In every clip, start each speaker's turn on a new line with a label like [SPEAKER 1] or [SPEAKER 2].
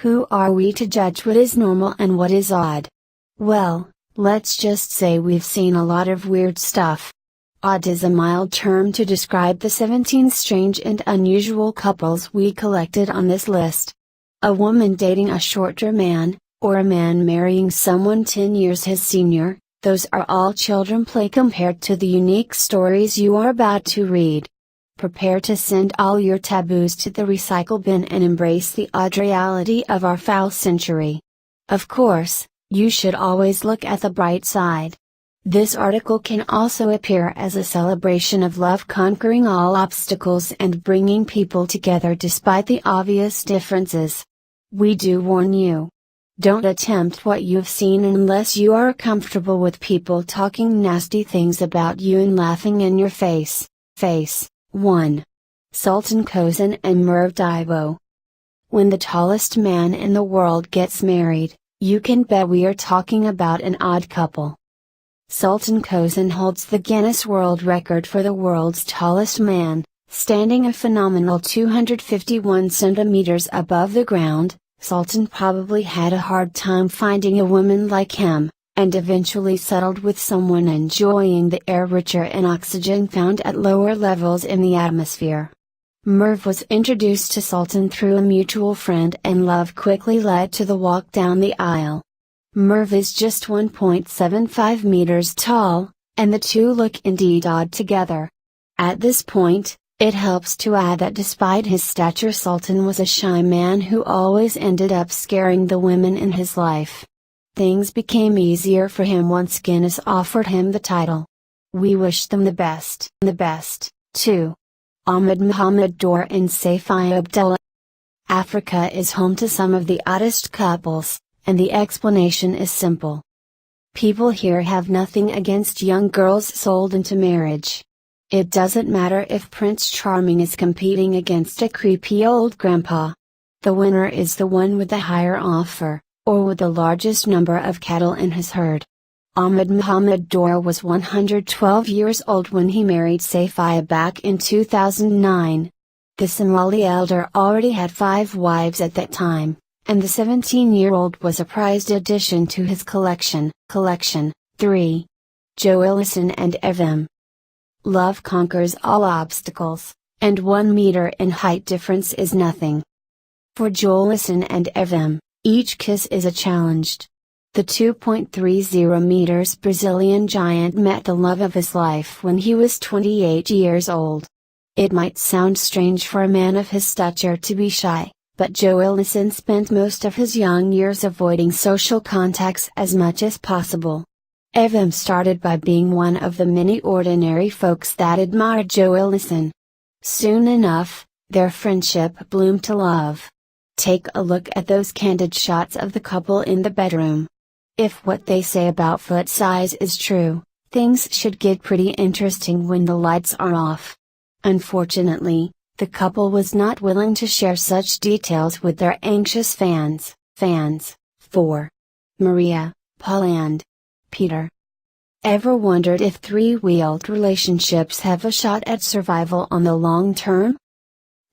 [SPEAKER 1] Who are we to judge what is normal and what is odd? Well, let's just say we've seen a lot of weird stuff. Odd is a mild term to describe the 17 strange and unusual couples we collected on this list. A woman dating a shorter man, or a man marrying someone 10 years his senior, those are all children play compared to the unique stories you are about to read. Prepare to send all your taboos to the recycle bin and embrace the odd reality of our foul century. Of course, you should always look at the bright side. This article can also appear as a celebration of love conquering all obstacles and bringing people together despite the obvious differences. We do warn you. Don't attempt what you've seen unless you are comfortable with people talking nasty things about you and laughing in your face. 1. Sultan Kozan and Merv Dibo. When the tallest man in the world gets married, you can bet we are talking about an odd couple. Sultan Kozan holds the Guinness World Record for the world's tallest man, standing a phenomenal 251 centimeters above the ground. Sultan probably had a hard time finding a woman like him, and eventually settled with someone enjoying the air richer in oxygen found at lower levels in the atmosphere. Merv was introduced to Sultan through a mutual friend and love quickly led to the walk down the aisle. Merv is just 1.75 meters tall, and the two look indeed odd together. At this point, it helps to add that despite his stature Sultan was a shy man who always ended up scaring the women in his life. Things became easier for him once Guinness offered him the title. We wish them the best. 2. Ahmed Mohamed Dor and Saifai Abdullah. Africa is home to some of the oddest couples, and the explanation is simple. People here have nothing against young girls sold into marriage. It doesn't matter if Prince Charming is competing against a creepy old grandpa. The winner is the one with the higher offer, or with the largest number of cattle in his herd. Ahmed Mohamed Dor was 112 years old when he married Saifia back in 2009. The Somali elder already had 5 wives at that time, and the 17-year-old was a prized addition to his collection. 3. Joe Ellison and Evem. Love conquers all obstacles, and 1 meter in height difference is nothing. For Joelison and Evem, each kiss is a challenge. The 2.30 meters Brazilian giant met the love of his life when he was 28 years old. It might sound strange for a man of his stature to be shy, but Joelison spent most of his young years avoiding social contacts as much as possible. Evem started by being one of the many ordinary folks that admired Joelison. Soon enough, their friendship bloomed to love. Take a look at those candid shots of the couple in the bedroom. If what they say about foot size is true, things should get pretty interesting when the lights are off. Unfortunately, the couple was not willing to share such details with their anxious fans. 4. Maria, Paul and Peter. Ever wondered if 3-wheeled relationships have a shot at survival on the long term?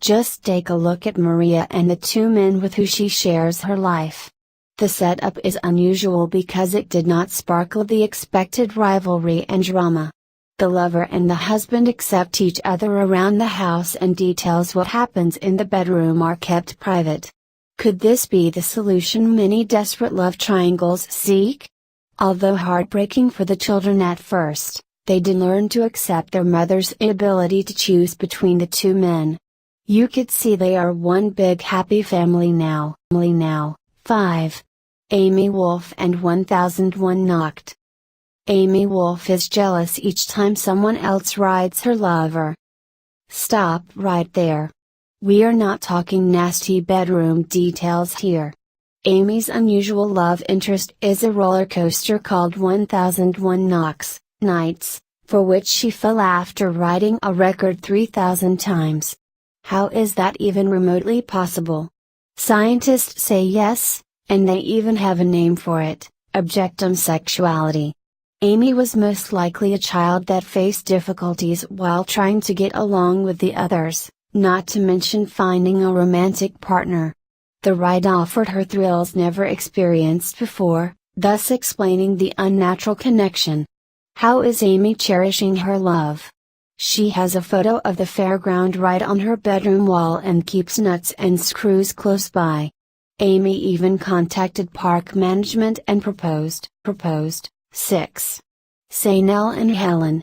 [SPEAKER 1] Just take a look at Maria and the 2 men with who she shares her life. The setup is unusual because it did not sparkle the expected rivalry and drama. The lover and the husband accept each other around the house and details what happens in the bedroom are kept private. Could this be the solution many desperate love triangles seek? Although heartbreaking for the children at first, they did learn to accept their mother's inability to choose between the 2 men. You could see they are one big happy family now. 5. Amy Wolf and 1001 Knocked. Amy Wolf is jealous each time someone else rides her lover. Stop right there. We are not talking nasty bedroom details here. Amy's unusual love interest is a roller coaster called 1001 Nights, for which she fell after riding a record 3,000 times. How is that even remotely possible? Scientists say yes, and they even have a name for it, objectum sexuality. Amy was most likely a child that faced difficulties while trying to get along with the others, not to mention finding a romantic partner. The ride offered her thrills never experienced before, thus explaining the unnatural connection. How is Amy cherishing her love? She has a photo of the fairground ride on her bedroom wall and keeps nuts and screws close by. Amy even contacted park management and proposed. 6. Say Nell and Helen.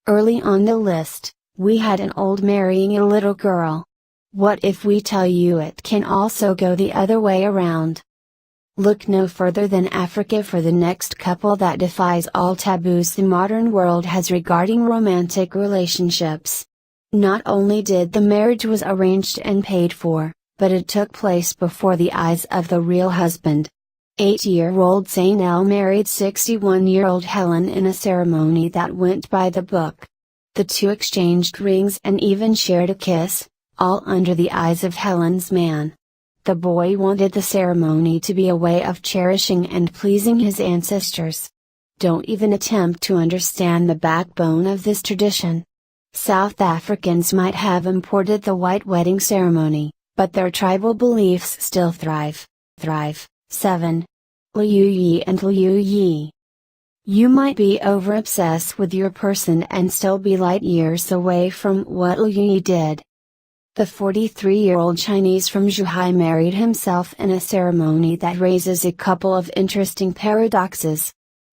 [SPEAKER 1] Early on the list, we had an old marrying a little girl. What if we tell you it can also go the other way around? Look no further than Africa for the next couple that defies all taboos the modern world has regarding romantic relationships. Not only did the marriage was arranged and paid for, but it took place before the eyes of the real husband. 8-year-old Zainel married 61-year-old Helen in a ceremony that went by the book. The two exchanged rings and even shared a kiss, all under the eyes of Helen's man. The boy wanted the ceremony to be a way of cherishing and pleasing his ancestors. Don't even attempt to understand the backbone of this tradition. South Africans might have imported the white wedding ceremony, but their tribal beliefs still thrive. 7. Liuyi and Liuyi. You might be over-obsessed with your person and still be light years away from what Liuyi did. The 43-year-old Chinese from Zhuhai married himself in a ceremony that raises a couple of interesting paradoxes.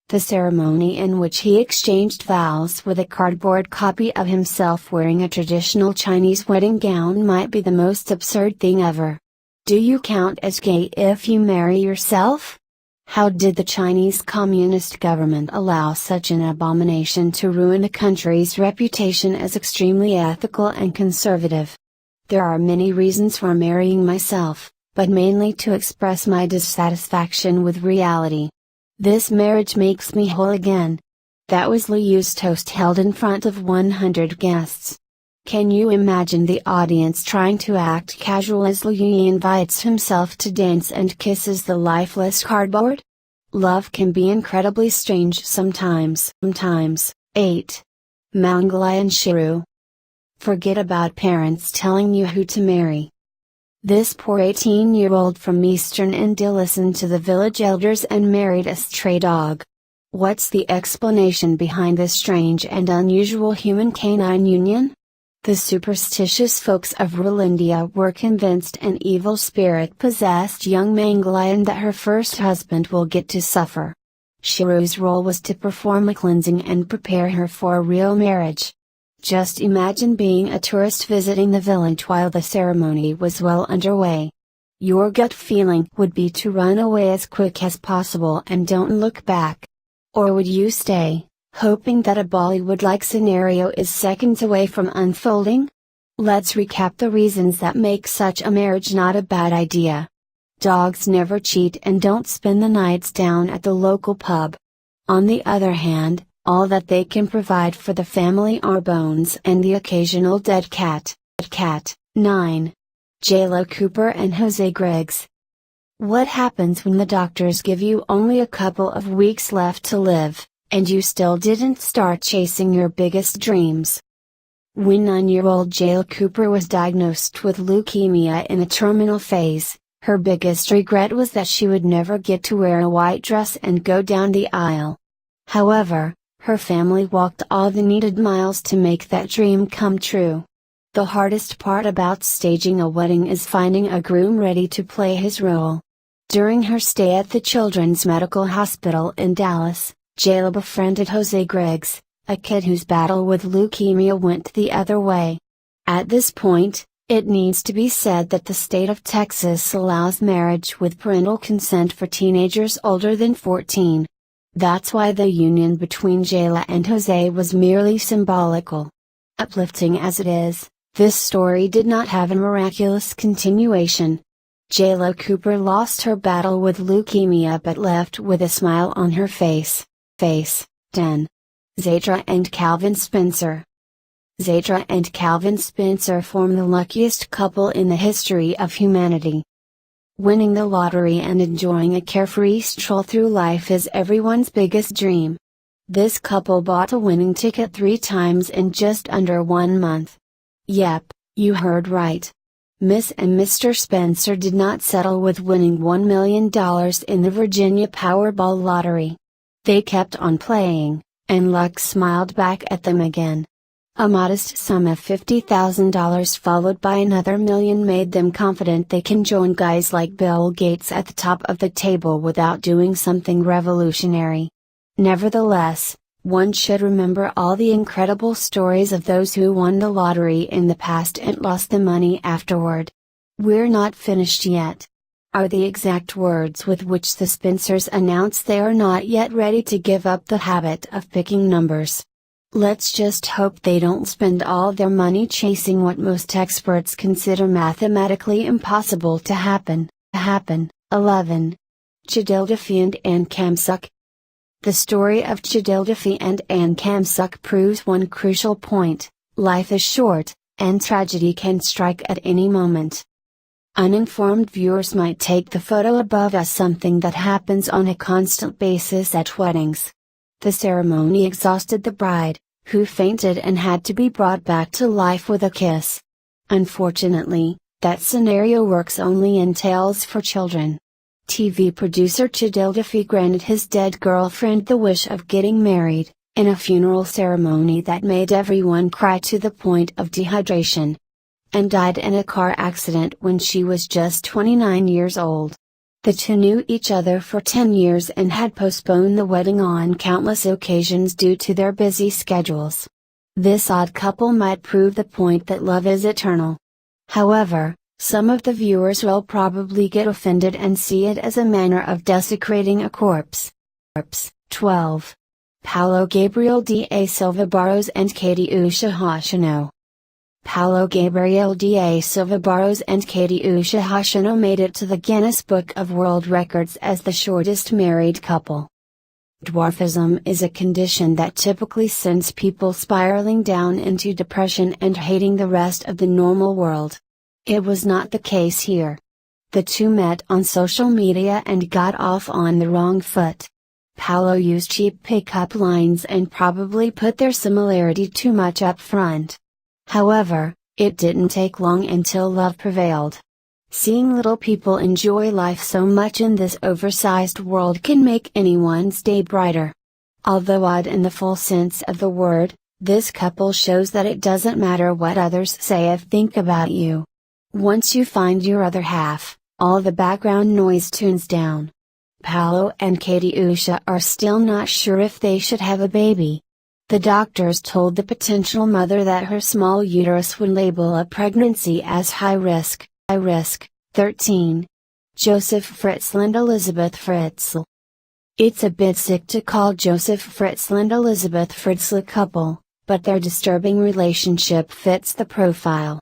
[SPEAKER 1] The ceremony in which he exchanged vows with a cardboard copy of himself wearing a traditional Chinese wedding gown might be the most absurd thing ever. Do you count as gay if you marry yourself? How did the Chinese Communist government allow such an abomination to ruin the country's reputation as extremely ethical and conservative? There are many reasons for marrying myself, but mainly to express my dissatisfaction with reality. This marriage makes me whole again. That was Liu's toast held in front of 100 guests. Can you imagine the audience trying to act casual as Liu invites himself to dance and kisses the lifeless cardboard? Love can be incredibly strange sometimes. 8. Mangalai and Shiru. Forget about parents telling you who to marry. This poor 18-year-old from eastern India listened to the village elders and married a stray dog. What's the explanation behind this strange and unusual human-canine union? The superstitious folks of rural India were convinced an evil spirit possessed young Mangalai and that her first husband will get to suffer. Shiru's role was to perform a cleansing and prepare her for a real marriage. Just imagine being a tourist visiting the village while the ceremony was well underway. Your gut feeling would be to run away as quick as possible and don't look back. Or would you stay, hoping that a Bollywood-like scenario is seconds away from unfolding? Let's recap the reasons that make such a marriage not a bad idea. Dogs never cheat and don't spend the nights down at the local pub. On the other hand, all that they can provide for the family are bones and the occasional dead cat. 9. J.Lo Cooper and Jose Griggs. What happens when the doctors give you only a couple of weeks left to live, and you still didn't start chasing your biggest dreams? When 9-year-old J.Lo Cooper was diagnosed with leukemia in a terminal phase, her biggest regret was that she would never get to wear a white dress and go down the aisle. However, her family walked all the needed miles to make that dream come true. The hardest part about staging a wedding is finding a groom ready to play his role. During her stay at the Children's Medical Hospital in Dallas, J.Lo befriended Jose Griggs, a kid whose battle with leukemia went the other way. At this point, it needs to be said that the state of Texas allows marriage with parental consent for teenagers older than 14. That's why the union between J.Lo and Jose was merely symbolical. Uplifting as it is, this story did not have a miraculous continuation. J.Lo Cooper lost her battle with leukemia but left with a smile on her face. 10. Zadra and Calvin Spencer. Zadra and Calvin Spencer form the luckiest couple in the history of humanity. Winning the lottery and enjoying a carefree stroll through life is everyone's biggest dream. This couple bought a winning ticket 3 times in just under 1 month. Yep, you heard right. Miss and Mr. Spencer did not settle with winning $1 million in the Virginia Powerball lottery. They kept on playing, and luck smiled back at them again. A modest sum of $50,000 followed by another million made them confident they can join guys like Bill Gates at the top of the table without doing something revolutionary. Nevertheless, one should remember all the incredible stories of those who won the lottery in the past and lost the money afterward. "We're not finished yet," are the exact words with which the Spencers announce they are not yet ready to give up the habit of picking numbers. Let's just hope they don't spend all their money chasing what most experts consider mathematically impossible to happen. 11. Chadildafi and Ann Kamsuk. The story of Chadildafi and Ann Kamsuk proves one crucial point: life is short, and tragedy can strike at any moment. Uninformed viewers might take the photo above as something that happens on a constant basis at weddings. The ceremony exhausted the bride, who fainted and had to be brought back to life with a kiss. Unfortunately, that scenario works only in tales for children. TV producer Chadildafi granted his dead girlfriend the wish of getting married, in a funeral ceremony that made everyone cry to the point of dehydration. And died in a car accident when she was just 29 years old. The two knew each other for 10 years and had postponed the wedding on countless occasions due to their busy schedules. This odd couple might prove the point that love is eternal. However, some of the viewers will probably get offended and see it as a manner of desecrating a corpse. 12. Paulo Gabriel da Silva Barros and Katie Usha Hashino. Paulo Gabriel da Silva Barros and Katie Usha Hashino made it to the Guinness Book of World Records as the shortest married couple. Dwarfism is a condition that typically sends people spiraling down into depression and hating the rest of the normal world. It was not the case here. The two met on social media and got off on the wrong foot. Paulo used cheap pickup lines and probably put their similarity too much up front. However, it didn't take long until love prevailed. Seeing little people enjoy life so much in this oversized world can make anyone's day brighter. Although odd in the full sense of the word, this couple shows that it doesn't matter what others say or think about you. Once you find your other half, all the background noise tunes down. Paulo and Katie Usha are still not sure if they should have a baby. The doctors told the potential mother that her small uterus would label a pregnancy as high risk. 13. Joseph Fritzl and Elizabeth Fritzl. It's a bit sick to call Joseph Fritzl and Elizabeth Fritzl a couple, but their disturbing relationship fits the profile.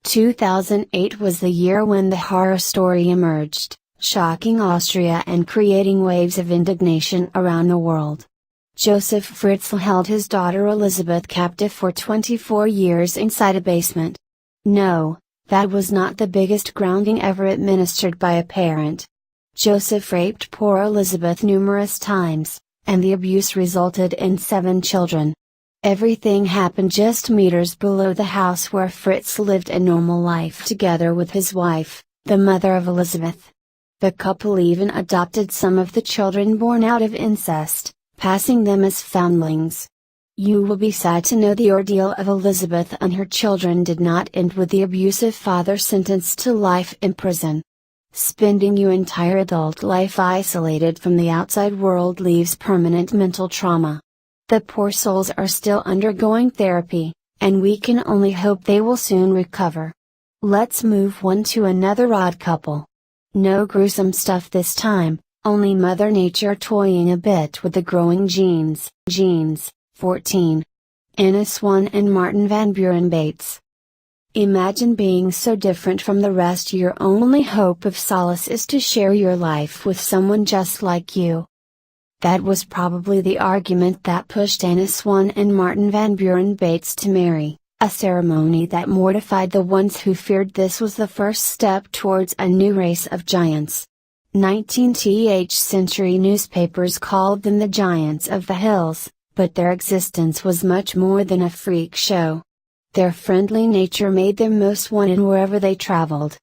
[SPEAKER 1] 2008 was the year when the horror story emerged, shocking Austria and creating waves of indignation around the world. Joseph Fritzl held his daughter Elizabeth captive for 24 years inside a basement. No, that was not the biggest grounding ever administered by a parent. Joseph raped poor Elizabeth numerous times, and the abuse resulted in 7 children. Everything happened just meters below the house where Fritz lived a normal life together with his wife, the mother of Elizabeth. The couple even adopted some of the children born out of incest, passing them as foundlings. You will be sad to know the ordeal of Elizabeth and her children did not end with the abusive father sentenced to life in prison. Spending your entire adult life isolated from the outside world leaves permanent mental trauma. The poor souls are still undergoing therapy, and we can only hope they will soon recover. Let's move on to another odd couple. No gruesome stuff this time, only Mother Nature toying a bit with the growing genes. 14. Anna Swan and Martin Van Buren Bates. Imagine being so different from the rest your only hope of solace is to share your life with someone just like you. That was probably the argument that pushed Anna Swan and Martin Van Buren Bates to marry, a ceremony that mortified the ones who feared this was the first step towards a new race of giants. 19th century newspapers called them the giants of the hills, but their existence was much more than a freak show. Their friendly nature made them most wanted wherever they traveled.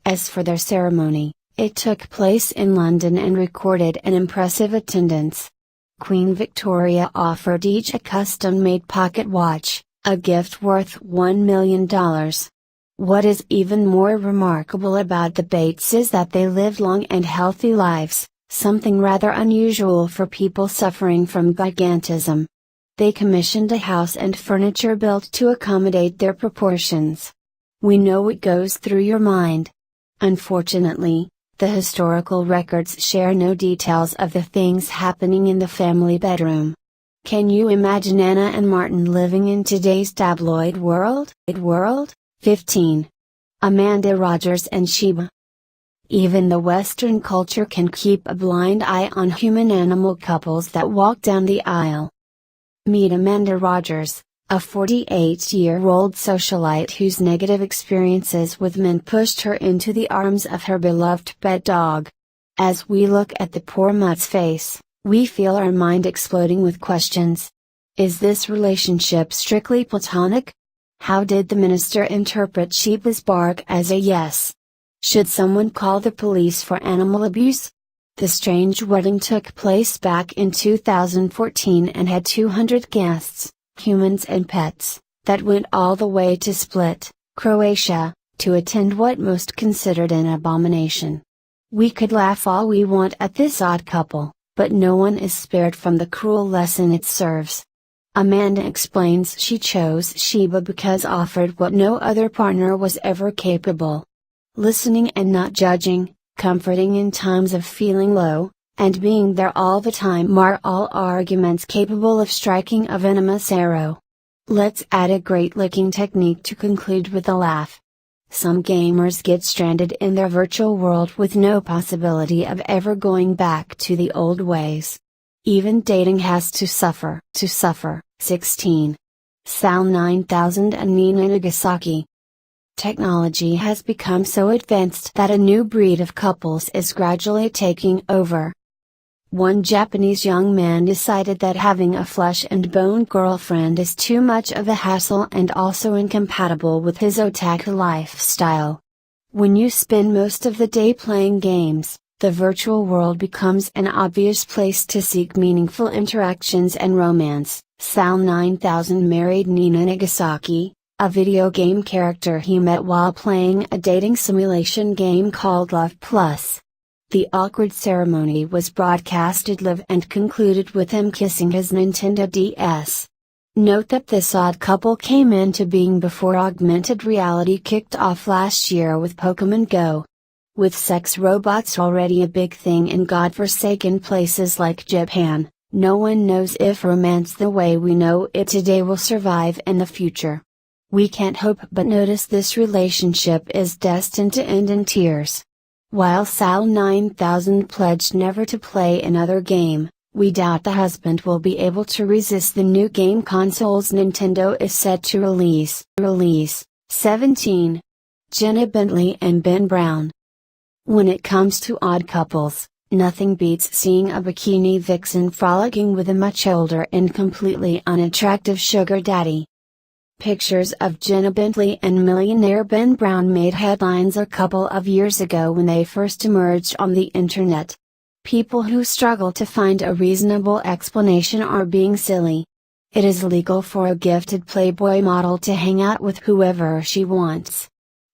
[SPEAKER 1] As for their ceremony, it took place in London and recorded an impressive attendance. Queen Victoria offered each a custom-made pocket watch, a gift worth $1 million. What is even more remarkable about the Bates is that they lived long and healthy lives, something rather unusual for people suffering from gigantism. They commissioned a house and furniture built to accommodate their proportions. We know what goes through your mind. Unfortunately, the historical records share no details of the things happening in the family bedroom. Can you imagine Anna and Martin living in today's tabloid world? 15. Amanda Rogers and Sheba. Even the Western culture can keep a blind eye on human-animal couples that walk down the aisle. Meet Amanda Rogers, a 48-year-old socialite whose negative experiences with men pushed her into the arms of her beloved pet dog. As we look at the poor mutt's face, we feel our mind exploding with questions. Is this relationship strictly platonic? How did the minister interpret Sheba's bark as a yes? Should someone call the police for animal abuse? The strange wedding took place back in 2014 and had 200 guests, humans and pets, that went all the way to Split, Croatia, to attend what most considered an abomination. We could laugh all we want at this odd couple, but no one is spared from the cruel lesson it serves. Amanda explains she chose Sheba because offered what no other partner was ever capable. Listening and not judging, comforting in times of feeling low, and being there all the time are all arguments capable of striking a venomous arrow. Let's add a great licking technique to conclude with a laugh. Some gamers get stranded in their virtual world with no possibility of ever going back to the old ways. Even dating has to suffer. 16. Sal 9000 and Nina Nagasaki. Technology has become so advanced that a new breed of couples is gradually taking over. One Japanese young man decided that having a flesh and bone girlfriend is too much of a hassle and also incompatible with his otaku lifestyle. When you spend most of the day playing games, the virtual world becomes an obvious place to seek meaningful interactions and romance. Sal 9000 married Nina Nagasaki, a video game character he met while playing a dating simulation game called Love Plus. The awkward ceremony was broadcasted live and concluded with him kissing his Nintendo DS. Note that this odd couple came into being before augmented reality kicked off last year with Pokemon Go. With sex robots already a big thing in godforsaken places like Japan, no one knows if romance the way we know it today will survive in the future. We can't hope but notice this relationship is destined to end in tears. While Sal 9000 pledged never to play another game, we doubt the husband will be able to resist the new game consoles Nintendo is set to release. 17. Jenna Bentley and Ben Brown. When it comes to odd couples, nothing beats seeing a bikini vixen frolicking with a much older and completely unattractive sugar daddy. Pictures of Jenna Bentley and millionaire Ben Brown made headlines a couple of years ago when they first emerged on the internet. People who struggle to find a reasonable explanation are being silly. It is legal for a gifted Playboy model to hang out with whoever she wants.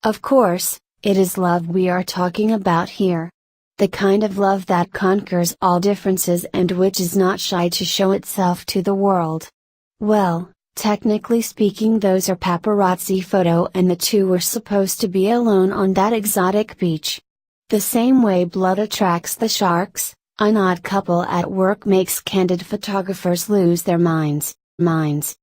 [SPEAKER 1] Of course, it is love we are talking about here. The kind of love that conquers all differences and which is not shy to show itself to the world. Well, technically speaking, those are paparazzi photo and the two were supposed to be alone on that exotic beach. The same way blood attracts the sharks, an odd couple at work makes candid photographers lose their minds.